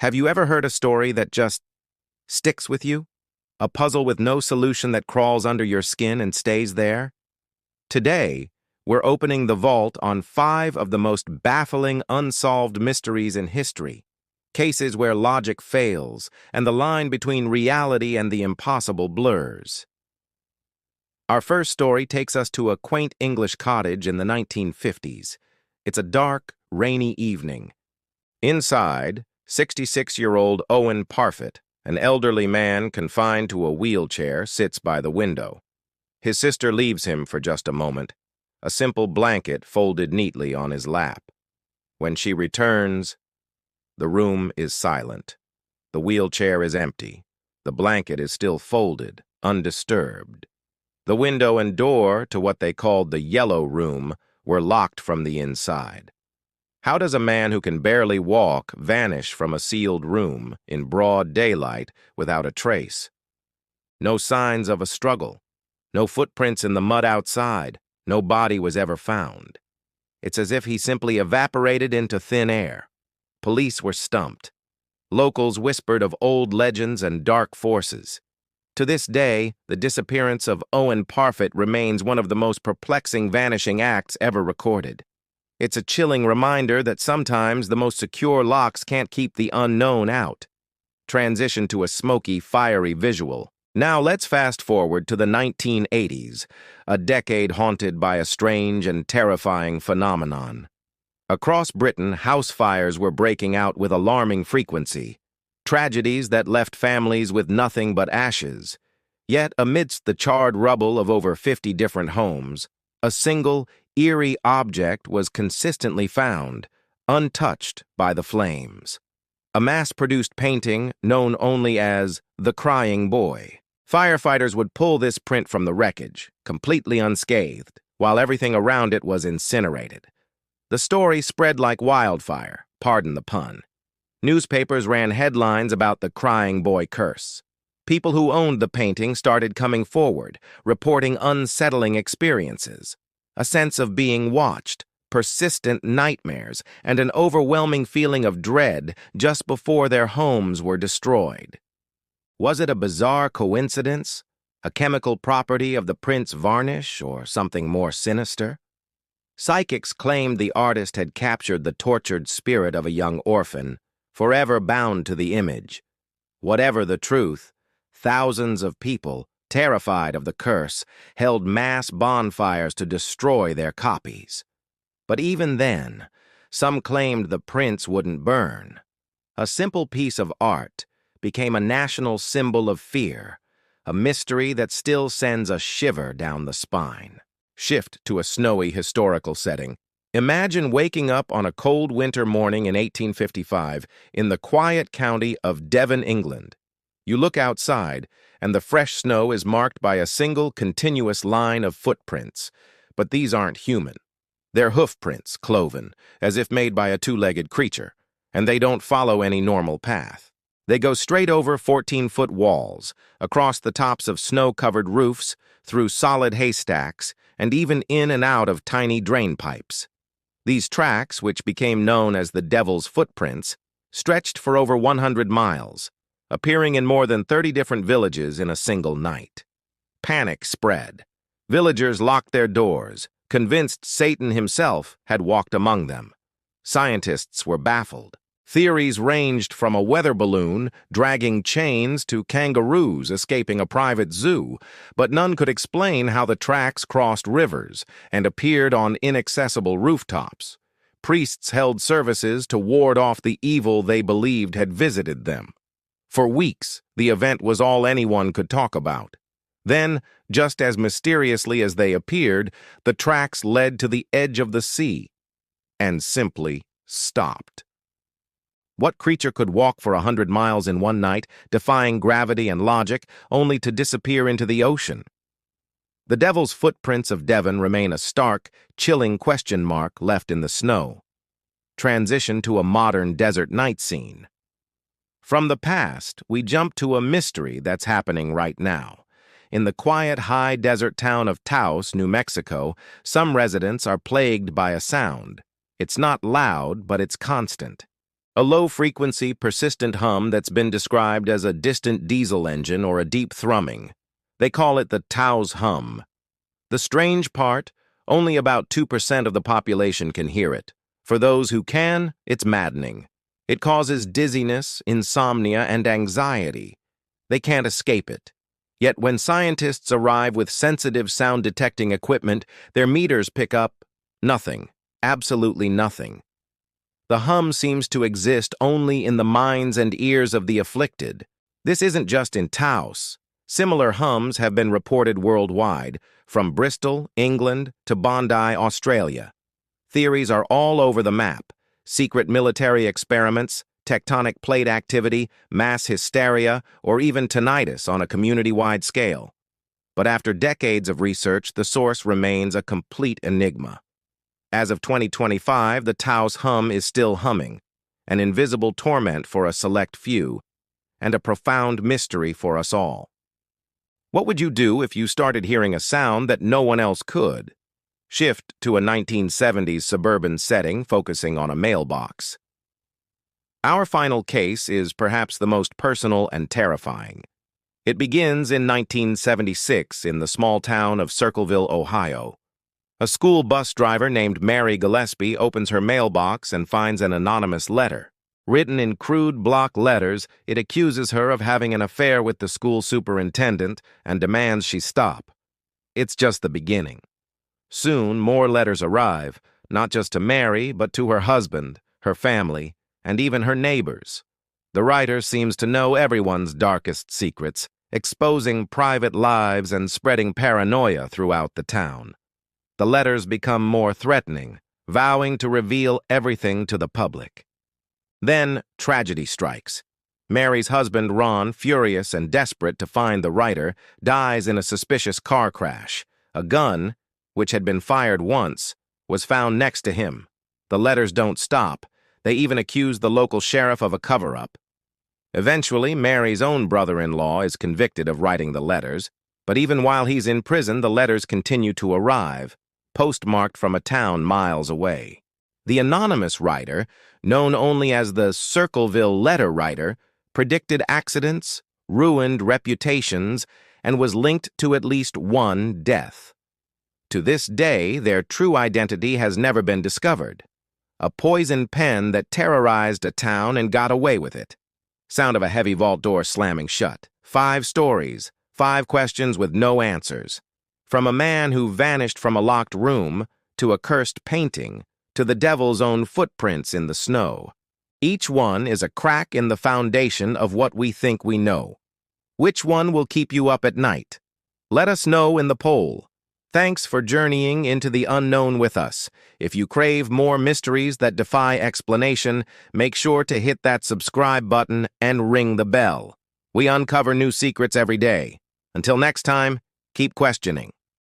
Have you ever heard a story that just sticks with you? A puzzle with no solution that crawls under your skin and stays there? Today, we're opening the vault on 5 of the most baffling unsolved mysteries in history, cases where logic fails and the line between reality and the impossible blurs. Our first story takes us to a quaint English cottage in the 1950s. It's a dark, rainy evening. Inside, 66-year-old Owen Parfitt, an elderly man confined to a wheelchair, sits by the window. His sister leaves him for just a moment, a simple blanket folded neatly on his lap. When she returns, the room is silent. The wheelchair is empty. The blanket is still folded, undisturbed. The window and door to what they called the yellow room were locked from the inside. How does a man who can barely walk vanish from a sealed room in broad daylight without a trace? No signs of a struggle. No footprints in the mud outside. No body was ever found. It's as if he simply evaporated into thin air. Police were stumped. Locals whispered of old legends and dark forces. To this day, the disappearance of Owen Parfitt remains one of the most perplexing vanishing acts ever recorded. It's a chilling reminder that sometimes the most secure locks can't keep the unknown out. Transition to a smoky, fiery visual. Now let's fast forward to the 1980s, a decade haunted by a strange and terrifying phenomenon. Across Britain, house fires were breaking out with alarming frequency. Tragedies that left families with nothing but ashes. Yet, amidst the charred rubble of over 50 different homes, a single, eerie object was consistently found, untouched by the flames. A mass-produced painting known only as The Crying Boy. Firefighters would pull this print from the wreckage, completely unscathed, while everything around it was incinerated. The story spread like wildfire, pardon the pun. Newspapers ran headlines about the Crying Boy curse. People who owned the painting started coming forward, reporting unsettling experiences. A sense of being watched, persistent nightmares, and an overwhelming feeling of dread just before their homes were destroyed. Was it a bizarre coincidence, a chemical property of the print's varnish, or something more sinister? Psychics claimed the artist had captured the tortured spirit of a young orphan, forever bound to the image. Whatever the truth, thousands of people, terrified of the curse, held mass bonfires to destroy their copies. But even then, some claimed the prints wouldn't burn. A simple piece of art became a national symbol of fear, a mystery that still sends a shiver down the spine. Shift to a snowy historical setting. Imagine waking up on a cold winter morning in 1855 in the quiet county of Devon, England. You look outside, and the fresh snow is marked by a single continuous line of footprints. But these aren't human. They're hoof prints, cloven, as if made by a two-legged creature, and they don't follow any normal path. They go straight over 14-foot walls, across the tops of snow-covered roofs, through solid haystacks, and even in and out of tiny drain pipes. These tracks, which became known as the Devil's Footprints, stretched for over 100 miles, appearing in more than 30 different villages in a single night. Panic spread. Villagers locked their doors, convinced Satan himself had walked among them. Scientists were baffled. Theories ranged from a weather balloon dragging chains to kangaroos escaping a private zoo, but none could explain how the tracks crossed rivers and appeared on inaccessible rooftops. Priests held services to ward off the evil they believed had visited them. For weeks, the event was all anyone could talk about. Then, just as mysteriously as they appeared, the tracks led to the edge of the sea and simply stopped. What creature could walk for 100 miles in one night, defying gravity and logic, only to disappear into the ocean? The Devil's Footprints of Devon remain a stark, chilling question mark left in the snow. Transition to a modern desert night scene. From the past, we jump to a mystery that's happening right now. In the quiet, high desert town of Taos, New Mexico, some residents are plagued by a sound. It's not loud, but it's constant. A low-frequency, persistent hum that's been described as a distant diesel engine or a deep thrumming. They call it the Taos hum. The strange part, only about 2% of the population can hear it. For those who can, it's maddening. It causes dizziness, insomnia, and anxiety. They can't escape it. Yet when scientists arrive with sensitive sound-detecting equipment, their meters pick up nothing, absolutely nothing. The hum seems to exist only in the minds and ears of the afflicted. This isn't just in Taos. Similar hums have been reported worldwide, from Bristol, England, to Bondi, Australia. Theories are all over the map: secret military experiments, tectonic plate activity, mass hysteria, or even tinnitus on a community-wide scale. But after decades of research, the source remains a complete enigma. As of 2025, the Taos hum is still humming, an invisible torment for a select few, and a profound mystery for us all. What would you do if you started hearing a sound that no one else could? Shift to a 1970s suburban setting focusing on a mailbox. Our final case is perhaps the most personal and terrifying. It begins in 1976 in the small town of Circleville, Ohio. A school bus driver named Mary Gillespie opens her mailbox and finds an anonymous letter. Written in crude block letters, it accuses her of having an affair with the school superintendent and demands she stop. It's just the beginning. Soon, more letters arrive, not just to Mary, but to her husband, her family, and even her neighbors. The writer seems to know everyone's darkest secrets, exposing private lives and spreading paranoia throughout the town. The letters become more threatening, vowing to reveal everything to the public. Then, tragedy strikes. Mary's husband, Ron, furious and desperate to find the writer, dies in a suspicious car crash. A gun, which had been fired once, was found next to him. The letters don't stop. They even accuse the local sheriff of a cover-up. Eventually, Mary's own brother-in-law is convicted of writing the letters, but even while he's in prison, the letters continue to arrive, postmarked from a town miles away. The anonymous writer, known only as the Circleville letter writer, predicted accidents, ruined reputations, and was linked to at least one death. To this day, their true identity has never been discovered. A poison pen that terrorized a town and got away with it. Sound of a heavy vault door slamming shut. 5 stories, 5 questions with no answers. From a man who vanished from a locked room, to a cursed painting, to the devil's own footprints in the snow. Each one is a crack in the foundation of what we think we know. Which one will keep you up at night? Let us know in the poll. Thanks for journeying into the unknown with us. If you crave more mysteries that defy explanation, make sure to hit that subscribe button and ring the bell. We uncover new secrets every day. Until next time, keep questioning.